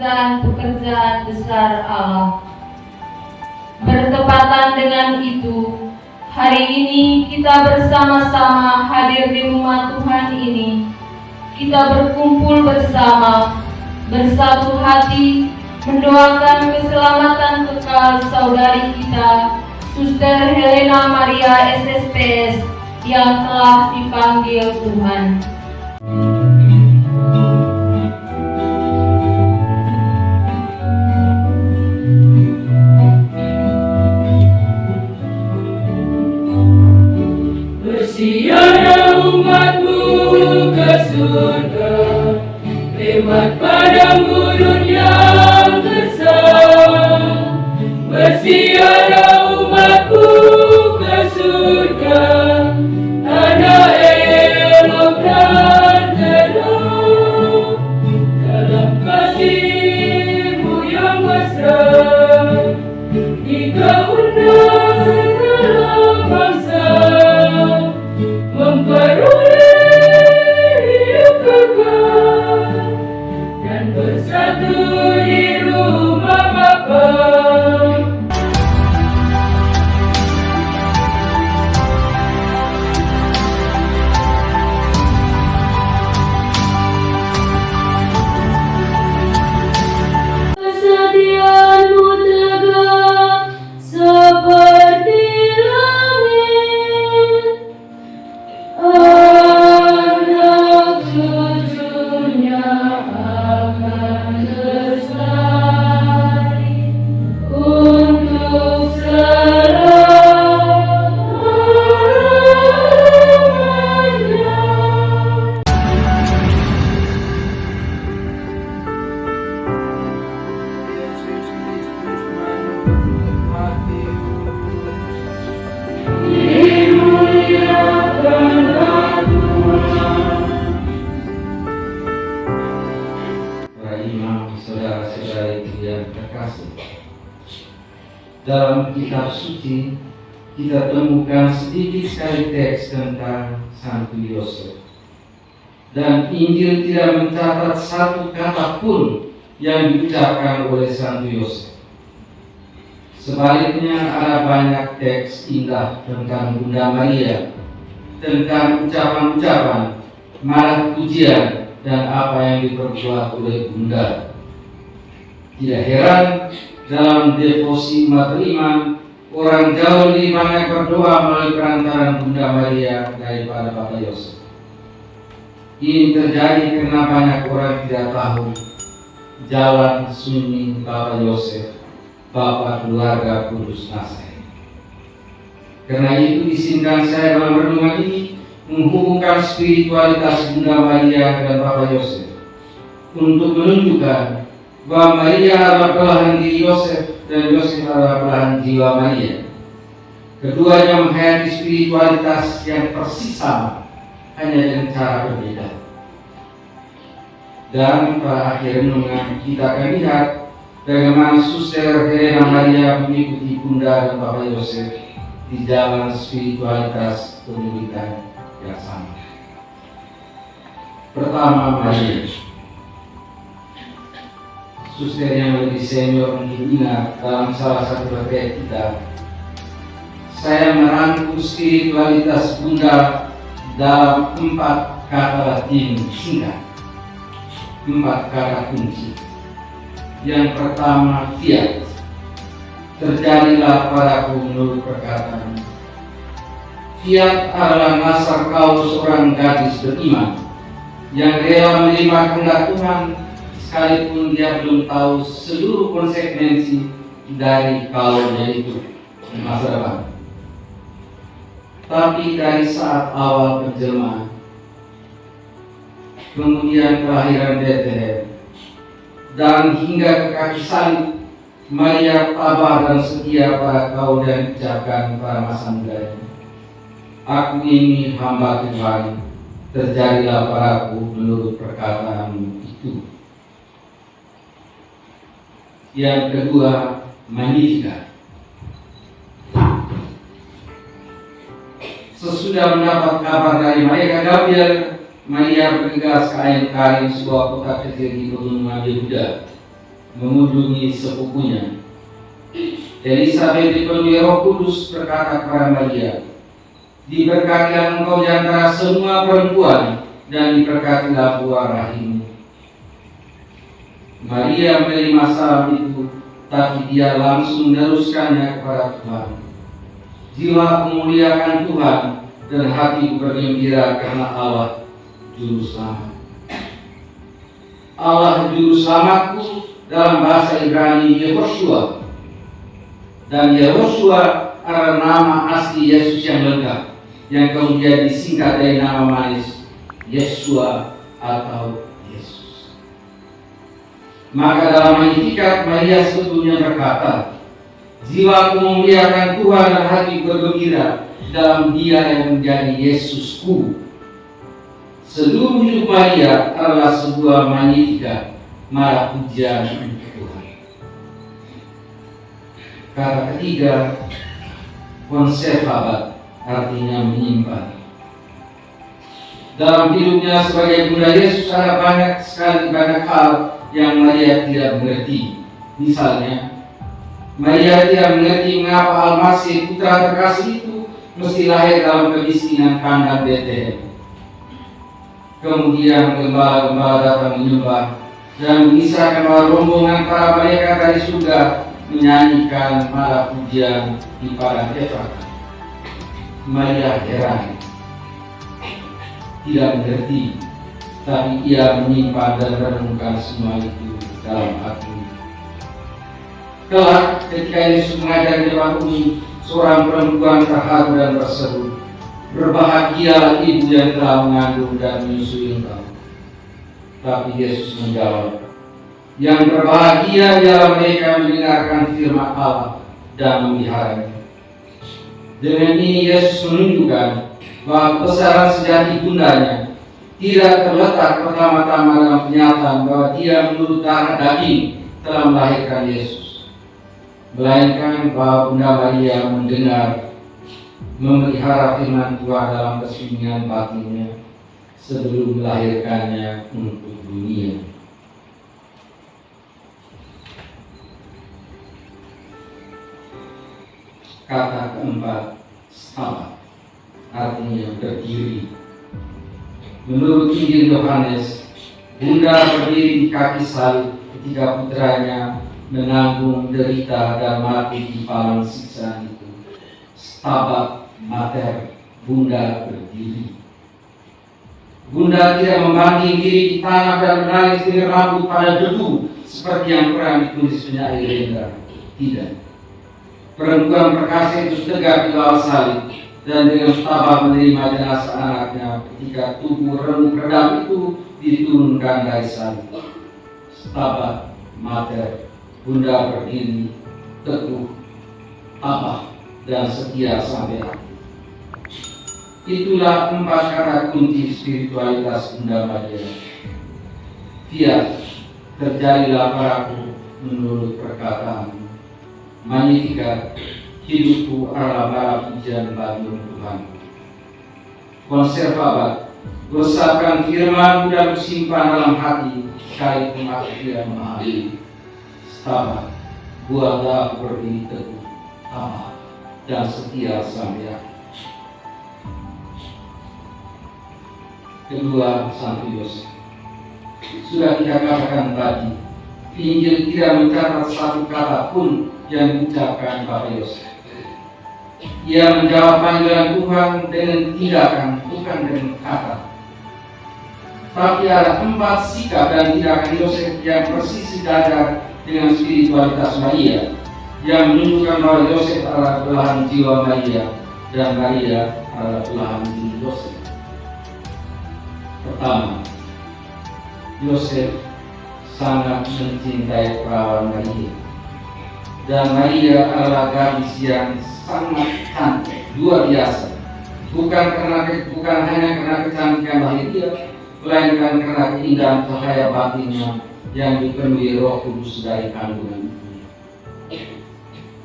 melanjutkan pekerjaan besar Allah. Bertepatan dengan itu, hari ini kita bersama-sama hadir di rumah Tuhan ini. Kita berkumpul bersama, bersatu hati, mendoakan keselamatan kekal saudari kita, Suster Helena Maria SSPS, yang telah dipanggil Tuhan. Bersiarlah umatmu ke surga, lewat padang gurun yang gersang. Bersiarlah umatku ke surga, tanah elok dan tenang. Dalam kasih-Mu yang mesra, Engkau undang segala bangsa memperoleh hidup kekal dan bersatu di rumah Bapa. Kesetiaan-Mu tegak seperti langit, anak cucunya akan lestari untuk selamanya. Para imam, saudara-saudari yang terkasih, dalam kitab suci kita temukan sedikit sekali teks tentang Santo Yosef, dan Injil tidak mencatat satu kata pun yang diucapkan oleh Santo Yosef. Sebaliknya ada banyak teks indah tentang Bunda Maria, tentang ucapan-ucapan, malah pujian dan apa yang diperbuat oleh Bunda. Tidak heran dalam devosi umat beriman, orang jauh lebih banyak berdoa melalui perantaran Bunda Maria daripada Bapak Yosef. Ini terjadi karena banyak orang tidak tahu jalan sunyi Bapak Yosef, Bapak keluarga kudus Nazaret. Karena itu izinkan saya dalam renungan ini menghubungkan spiritualitas Bunda Maria dan Bapak Yosef untuk menunjukkan bahwa Maria adalah belahan diri Yosef dan Yosef adalah belahan jiwa Maria. Keduanya menghayati spiritualitas yang persis sama, hanya dengan cara berbeda. Dan pada akhir renungan kita akan lihat bagaimana Suster Helena Maria mengikuti Bunda dan Bapak Yosef di jalan spiritualitas pendidikan yang sama. Pertama, Maria. Suster yang lebih senior mungkin ingat dalam salah satu bagian kita, saya merangkum spiritualitas Bunda dalam 4 kata Latin singkat, 4 kata kunci. Yang pertama, fiat. Terjadilah padaku menurut perkataan. Fiat adalah nasar kau seorang gadis beriman yang rela menerima kehendak Tuhan sekalipun dia belum tahu seluruh konsekuensi dari kaulnya itu di masa depan. Tapi dari saat awal penjelmaan, kemudian kelahiran Bethlehem, dan hingga ke kaki salib, Maria tabah dan setia pada kau dan ucapkan pada masa mudanya, aku ini hamba Tuhan, terjadilah padaku menurut perkataanmu itu. Yang kedua, Magnificat. Sesudah mendapat kabar dari malaikat Gabriel, Maria bergegas ke Ain Karim, sebuah kota kecil di pegunungan Yehuda. mengunjungi sepupunya. Elisabet dipenuhi Roh Kudus berkata kepada Maria, "Diberkatilah engkau di antara semua perempuan, dan diberkatilah buah rahimmu." Maria menerima salam itu, tapi dia langsung meneruskannya kepada Tuhan. Jiwa memuliakan Tuhan, dan hatiku bergembira karena Allah Juru Selamat. Allah Juru Selamatku dalam bahasa Ibrani Yehoshua, dan Yehoshua adalah nama asli Yesus yang lengkap, yang kemudian disingkat dari nama manis Yeshua atau Yesus. Maka dalam Magnificat, Maria sebetulnya berkata, "Jiwaku memuliakan Tuhan dan hati bergembira dalam Dia yang menjadi Yesusku." Seluruh hidup Maria adalah sebuah Magnificat, marah pujian untuk Tuhan. Kata ketiga, konservabat, artinya menyimpan. Dalam hidupnya sebagai Bunda Yesus ada banyak hal yang Maria tidak mengerti. Misalnya, Maria tidak mengerti mengapa Almasih putra terkasih itu mesti lahir dalam kemiskinan kandang Betlehem. Kemudian gembala-gembala datang menyembah dan mengisahkan bahwa rombongan para malaikat dari surga menyanyikan malah pujian di padang Efrata. Maria heran, tidak mengerti, tapi ia menyimpan dan merenungkan semua itu dalam hatinya. Kelak ketika Yesus mengajar di depan umum, seorang perempuan terharu dan berseru, "Berbahagialah ibu yang telah mengandung dan menyusui engkau." Tapi Yesus menjawab, "Yang berbahagia ialah mereka mendengarkan firman Allah dan memeliharanya." Dengan ini Yesus menunjukkan bahwa kebesaran sejati bundanya tidak terletak pertama-tama dalam kenyataan bahwa dia menurut darah daging telah melahirkan Yesus, melainkan bahwa Bunda Maria mendengar, memelihara firman Tuhan dalam kesunyian batinnya sebelum melahirkannya untuk dunia. Kata keempat, stabat, artinya berdiri. Menurut Injil Yohanes, Bunda berdiri di kaki salib ketika putranya menanggung derita dan mati di padang siksa itu. Stabat mater, Bunda berdiri. Bunda tidak membanding diri di tanah dan menangis dengan rambut pada debu seperti yang pernah ditulis penyair Rendra. Tidak. Perempuan perkasa itu tegak di bawah salib dan dengan tabah menerima jenazah anaknya ketika tubuh remuk redam itu diturunkan dari salib. Stabat mater, Bunda berdiri, teguh, tabah, dan setia sampai akhir. Itulah 4 kata kunci spiritualitas Bunda Maria. Fiat, terjadilah padaku menurut perkataan. Magnificat, hidupku adalah bara pujian bagi Tuhan. Konservabat, besarkan firman dan simpan dalam hati, sekalipun aku tidak memahami. Stabat, buatlah aku berdiri teguh, tabah, dan setia sampai akhir. Kedua, Santo Yosef. Sudah kita katakan tadi, Injil tidak mencatat satu kata pun yang diucapkan Bapak Yosef. Ia menjawab panggilan Tuhan dengan tindakan, bukan dengan kata. Tapi ada 4 sikap dan tindakan Yosef yang persis sejajar dengan spiritualitas Maria, yang menunjukkan bahwa Yosef adalah belahan jiwa Maria dan Maria adalah belahan diri Yosef. Pertama, Yosef sangat mencintai perawan Maria, dan Maria adalah gadis yang sangat cantik, luar biasa. Bukan hanya karena kecantikan lahir dia, melainkan karena keindahan cahaya batinnya yang dipenuhi Roh Kudus dari kandungan ibunya.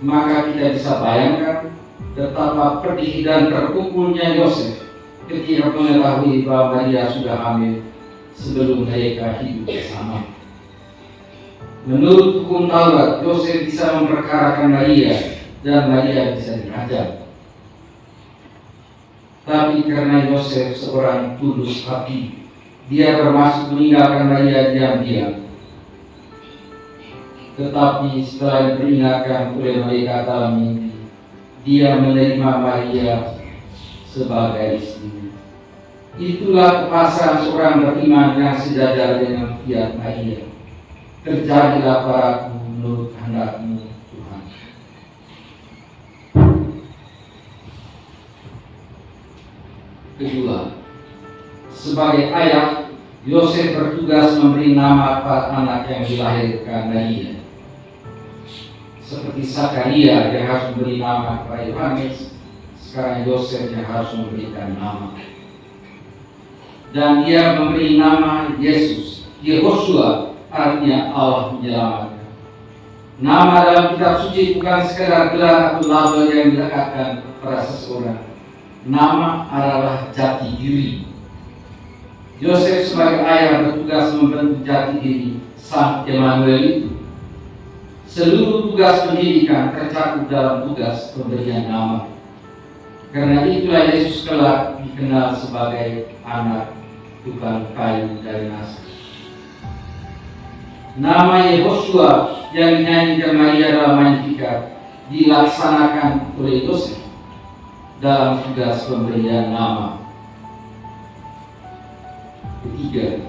Maka kita bisa bayangkan betapa pedih dan terpukulnya Yosef ketika mengetahui bahwa Maria sudah hamil sebelum mereka hidup bersama. Menurut hukum Taurat, Yosef bisa memperkarakan Maria dan Maria bisa dirajam. Tapi karena Yosef seorang tulus hati, dia bermaksud meninggalkan Maria diam-diam. Tetapi setelah diperingatkan oleh malaikat dalam mimpi, dia menerima Maria sebagai istri. Itulah kepasangan seorang beriman yang sejajar dengan fiat Maria. Terjadilah padaku menurut kehendak-Mu, Tuhan. Kedua, sebagai ayah, Yosef bertugas memberi nama pada anak yang dilahirkan Maria. Seperti Zakaria yang harus memberi nama kepada Yohanes, sekarang Yosef yang harus memberikan nama. Dan dia memberi nama Yesus, Yehoshua, artinya Allah menyelamatkan. Nama dalam kitab suci bukan sekedar gelar atau label yang dilekatkan kepada seseorang. Nama adalah jati diri. Yosef sebagai ayah bertugas membentuk jati diri sang Emmanuel itu. Seluruh tugas pendidikan tercakup dalam tugas pemberian nama. Karena itulah Yesus kelak dikenal sebagai anak tukang kayu dari Nazaret. Nama Yehoshua yang dinyanyikan Maria dalam Magnificat dilaksanakan oleh Yosef dalam tugas pemberian nama. Ketiga,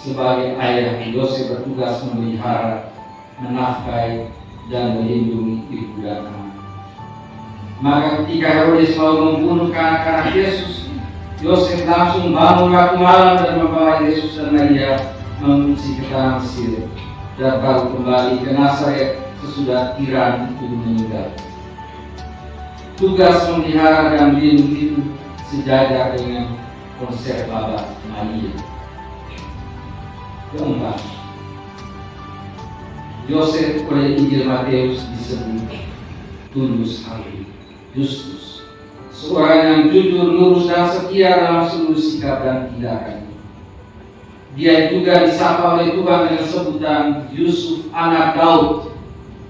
sebagai ayah, Yosef bertugas memelihara, menafkahi, dan melindungi ibu dan anak. Maka ketika Herodes mau membunuh anak-anak Yesus, Yosef langsung bangun waktu malam dan membawa Yesus dan Maria mengungsi ke tanah Mesir dan baru kembali ke Nazaret sesudah tiran itu meninggal. Tugas memelihara dan melindungi itu sejajar dengan konsep Bapa Maria. Keempat, Yosef oleh Injil Matius disebut tulus hati, Justus, seorang yang jujur, lurus, dan setia dalam seluruh sikap dan tindakan. Dia juga disapa oleh Tuhan dengan sebutan Yusuf, anak Daud.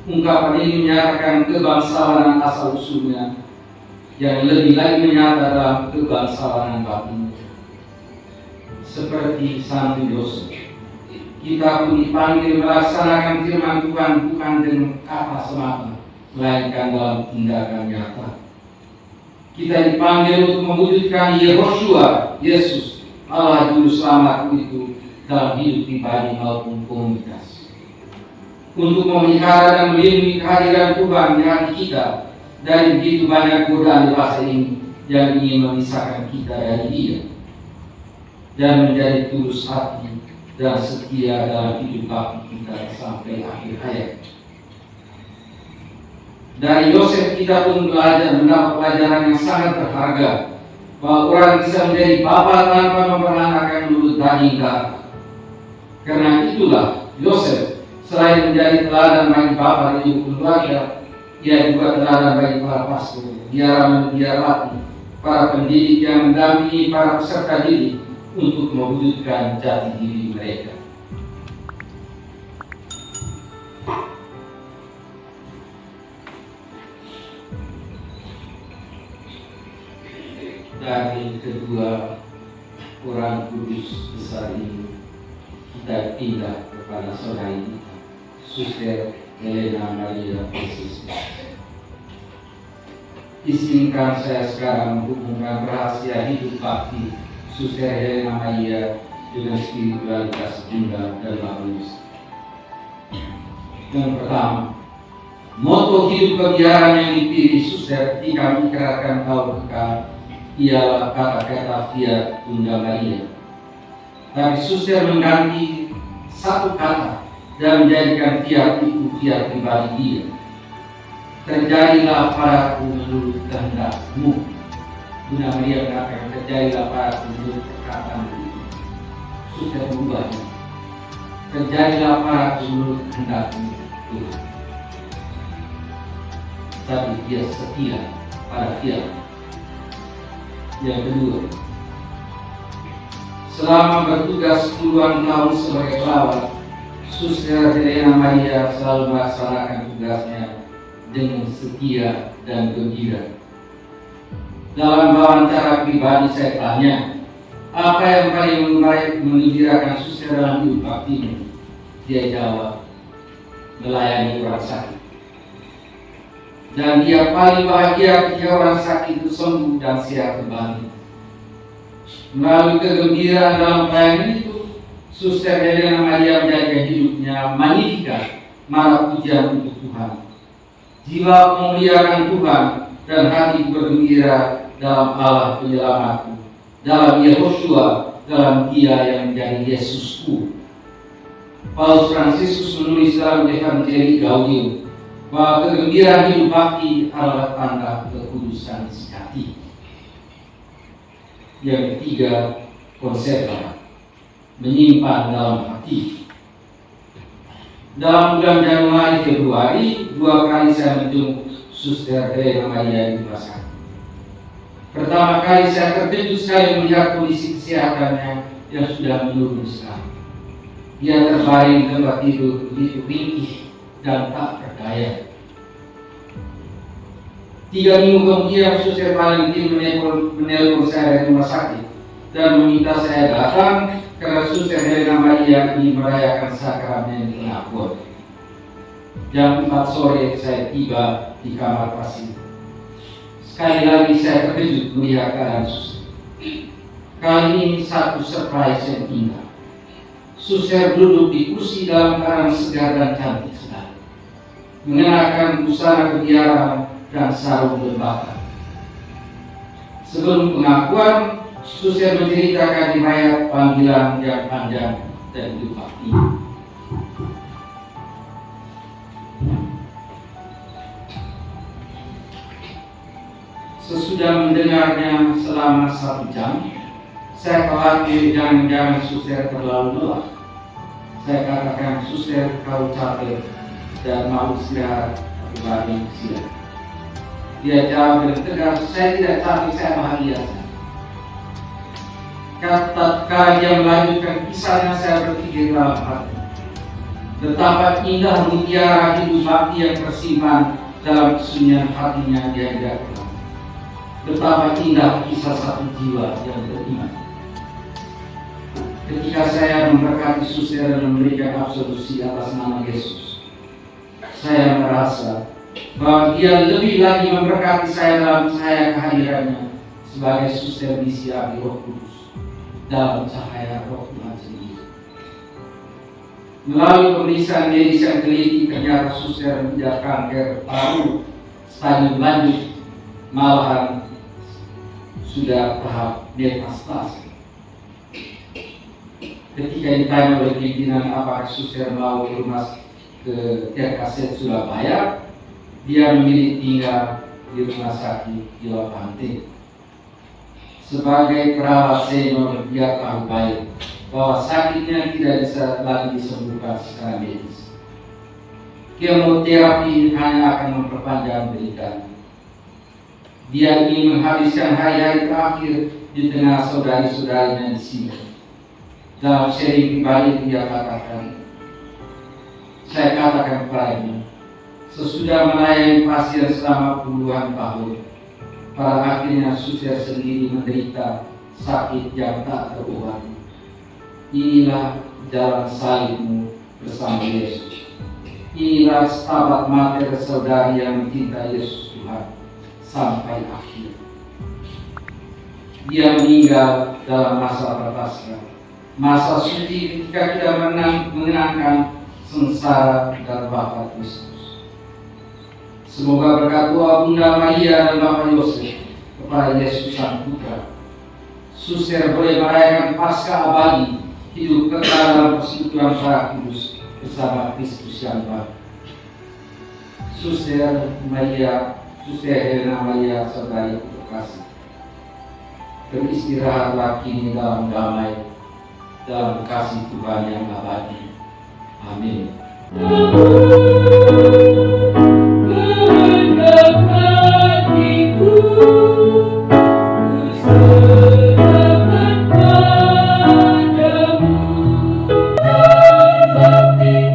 Ungkapan ini menyatakan kebangsawanan asal usulnya, yang lebih lagi menyata dalam kebangsawanan batinnya. Seperti Santo Yosef, kita pun dipanggil melaksanakan firman Tuhan bukan dengan kata semata, melainkan dalam tindakan nyata. Kita dipanggil untuk mewujudkan Yehoshua, Yesus, Allah Juru Selamat itu dalam hidup pribadi maupun komunitas. Untuk memelihara dan melindungi kehadiran Tuhan di hati kita dari begitu banyak godaan dewasa ini yang ingin memisahkan kita dari Dia, dan menjadi tulus hati dan setia dalam hidup bakti kita sampai akhir hayat. Dari Yosef kita pun mendapat pelajaran yang sangat berharga, bahwa orang bisa menjadi bapa tanpa memperanakan menurut daging darah. Karena itulah Yosef selain menjadi teladan bagi bapa di keluarga, ia juga teladan bagi para pastor, biarawati, para pendidik yang mendampingi para peserta didik untuk mewujudkan jati diri mereka. Dari kedua orang kudus besar ini, kita pindah kepada saudari kita, Suster Helena Maria Franciscus. Izinkan saya sekarang menghubungkan rahasia hidup bakti Suster Helena Maria dengan spiritualitas Bunda dan Magnus. Yang pertama, moto hidup kebiayaan yang dipilih Suster ketika mengikrarkan tahun kekal ialah kata-kata fiat Bunda Maria. Tapi Suster mengganti satu kata dan menjadikan fiat itu fiat pribadi dia. Terjadilah padaku menurut kehendak-Mu. Bunda Maria mengatakan terjadilah padaku menurut perkataan-Mu. Suster berubahnya. Terjadilah padaku menurut kehendak-Mu, Tuhan. Tapi dia setia pada fiat. Yang kedua, selama bertugas puluhan tahun sebagai pelawat, Suster Helena Maria selalu melaksanakan tugasnya dengan setia dan gembira. Dalam wawancara pribadi saya tanya, apa yang paling menggembirakan Suster dalam hidup baktimu? Dia jawab, melayani orang sakit. Dan dia paling bahagia ketika orang sakit itu sembuh dan sehat kembali. Melalui kegembiraan dalam pelayanan itu, Suster Helena Maria menjaga hidupnya magnifikat, marah pujian untuk Tuhan. Jiwa memuliakan Tuhan dan hati bergembira dalam Allah penyelamatku, dalam Yehoshua, dalam Dia yang menjadi Yesusku. Paus Fransiskus menulis dalam Evangelii Gaudium bahwa kegembiraan hidup bakti adalah tanda kekudusan sejati. Yang ketiga, konserva, menyimpan dalam hati. Dalam bulan Januari Februari, 2 kali saya menjenguk Suster Helena Maria di rumah sakit. Pertama kali saya terkejut sekali melihat kondisi kesehatannya yang sudah menurun sekali. Dia terbaring di tempat tidur begitu ringkih dan tak berdaya. 3 minggu kemudian Suster Valentin menelpon saya dari rumah sakit dan meminta saya datang karena Suster Helena Maria ingin merayakan sakramen pengakuan. Jam 4 sore saya tiba di kamar pasien. Sekali lagi saya terkejut melihat keadaan Suster. Kali ini satu surprise yang indah. Suster duduk di kursi dalam keadaan segar dan cantik sekali, mengenakan busana kebiaran dan sarung berbakar. Sebelum pengakuan, Suster menceritakan riwayat panggilan yang panjang dan hidup bakti. Sesudah mendengarnya selama 1 jam, saya khawatir jangan-jangan Suster terlalu lelah. Saya katakan, Suster, kau capek dan mau istirahat kembali siang. Dia jawab dengan tegas, saya tidak capek, saya bahagia. Kata dia melanjutkan kisahnya, saya berpikir dalam hati, betapa indah mutiara hidup bakti yang tersimpan dalam kesunyian hatinya dia tidak kenal. Betapa indah kisah satu jiwa yang beriman. Ketika saya memberkati Suster dan memberikan absolusi atas nama Yesus, saya merasa bahwa dia lebih lagi memberkati saya dalam cahaya kehadirannya sebagai Suster disiapkan Roh Kudus dalam cahaya Roh Tuhan sendiri. Melalui pemeriksaan medis yang teliti, ternyata Suster menderita kanker paru stadium lanjut, malahan sudah tahap metastase. Ketika ditanya oleh pimpinan apakah Suster mau ke rumah ke Terkaset Surabaya, dia memilih tinggal di rumah sakit di Lopante. Sebagai perawat senior, dia tahu baik bahwa sakitnya tidak bisa lagi disembuhkan secara medis. Kemoterapi hanya akan memperpanjang deritanya. Dia ingin menghabiskan hari-hari terakhir di tengah saudari-saudarinya di sini. Dalam seri pribadi dia katakan, saya katakan kepadanya, sesudah melayani pasien selama puluhan tahun, pada akhirnya Suster sendiri menderita sakit yang tak terobati. Inilah jalan salibmu bersama Yesus. Inilah stabat mater saudari yang mencintai Yesus Tuhan sampai akhir. Dia meninggal dalam masa prapaskah, masa suci ketika kita mengenangkan sengsara dan wafat Kristus. Semoga berkat doa Bunda Maria dan Bapak Yosef kepada Yesus Sang Putra, Suster boleh merayakan Paskah abadi, hidup kekal dalam persekutuan para kudus bersama Kristus yang baru. Suster Maria, Suster Helena Maria, saudari terkasih, beristirahatlah kini dalam damai, dalam kasih Tuhan yang abadi. Amin. Bakti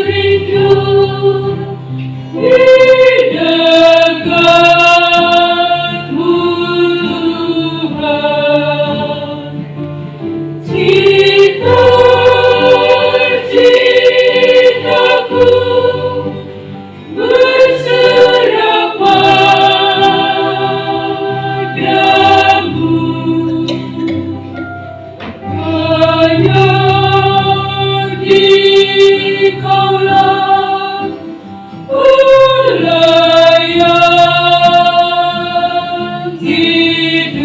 rindu di dekatmu, Tuhan. Cita-citaku berserah padamu. Hanya Dikaulah pelayan hidup.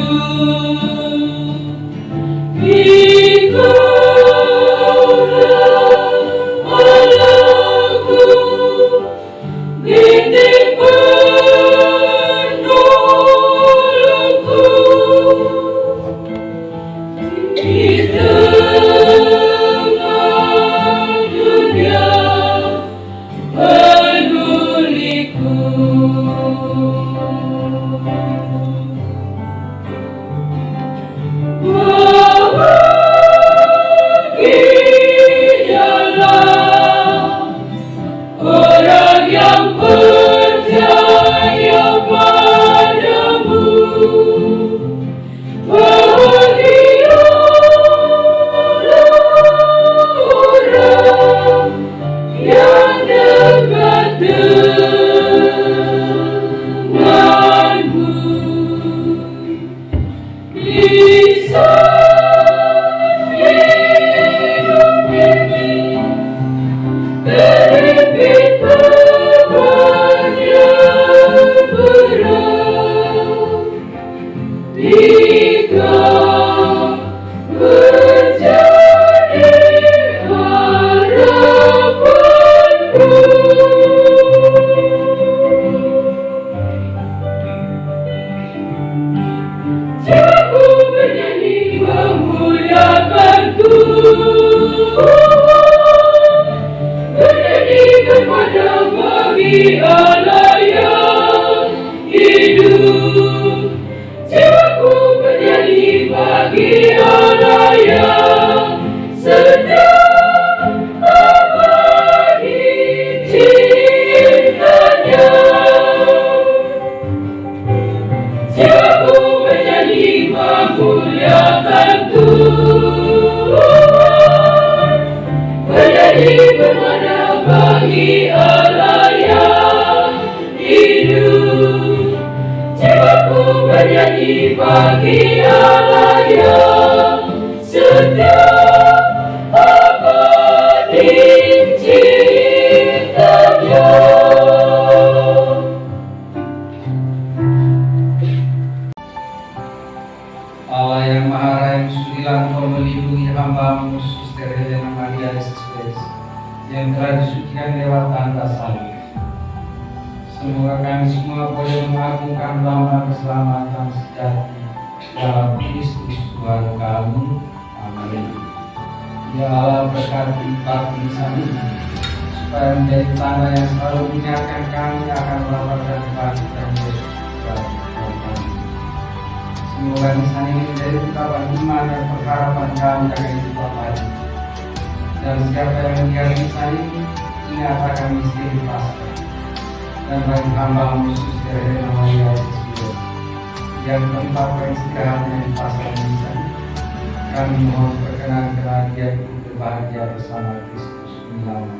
Dikaulah Allahku, bintik penolongku. Di tengah dunia peduliku. Bahagialah orang yang percaya padamu. Bahagialah orang yang dekat denganmu. Bisa hidup ini terhimpit beban yang berat. Jika menjadi harapanku, aku bernyanyi memuliakan Tuhan, bernyanyi kepada bagi Allah yang hidup. Jiwaku bernyanyi bagi Allah yang setia, abadi cintanya. Jiwaku bernyanyi memuliakan Tuhan, bernyanyi kepada bagi Allah yang hidup. Jiwaku bernyanyi bagi Allah yang setia, abadi cintanya. Allah yang Maha Raya, sudilah Engkau melindungi hamba-Mu Suster Helena Maria Estes yang telah disucikan lewat tanda salib. Semoga kami semua boleh mengagungkan nama keselamatan sejati dalam Kristus Tuhan kami. Amin. Ya Allah, berkati baptisan ini supaya menjadi tanda yang selalu mengingatkan kami akan melaporkan kebangkitan Yesus Tuhan kami. Semoga nisan ini menjadi ungkapan iman dan pengharapan kami akan hidup abadi. Dan siapa yang melihat nisan ini ingat akan misteri Paskah. Dan bagi hamba-Mu Suster Helena Maria Estes yang tempat peristirahatnya di pasar nisan, kami mohon berkenan kerajaan berbahagia bersama Kristus menyala.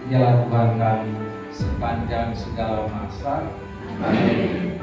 Dialah Tuhan kami sepanjang segala masa. Amin.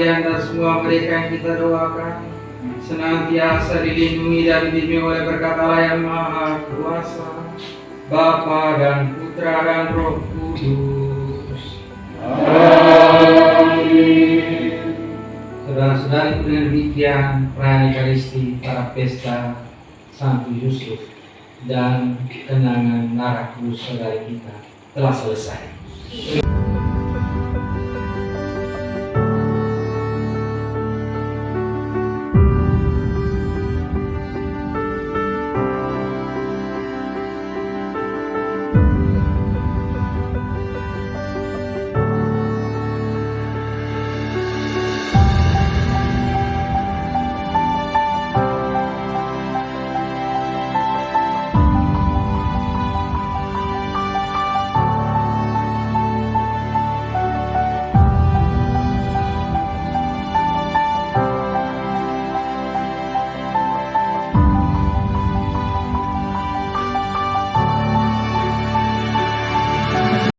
kalian dan semua mereka yang kita doakan senantiasa dilindungi dan dibimbing oleh berkat Allah yang Maha Kuasa, Bapa dan Putra dan Roh Kudus. Amin. Saudara-saudari, dengan demikian perayaan Ekaristi pada pesta Santo Yusuf dan kenangan Naraku saudari kita telah selesai.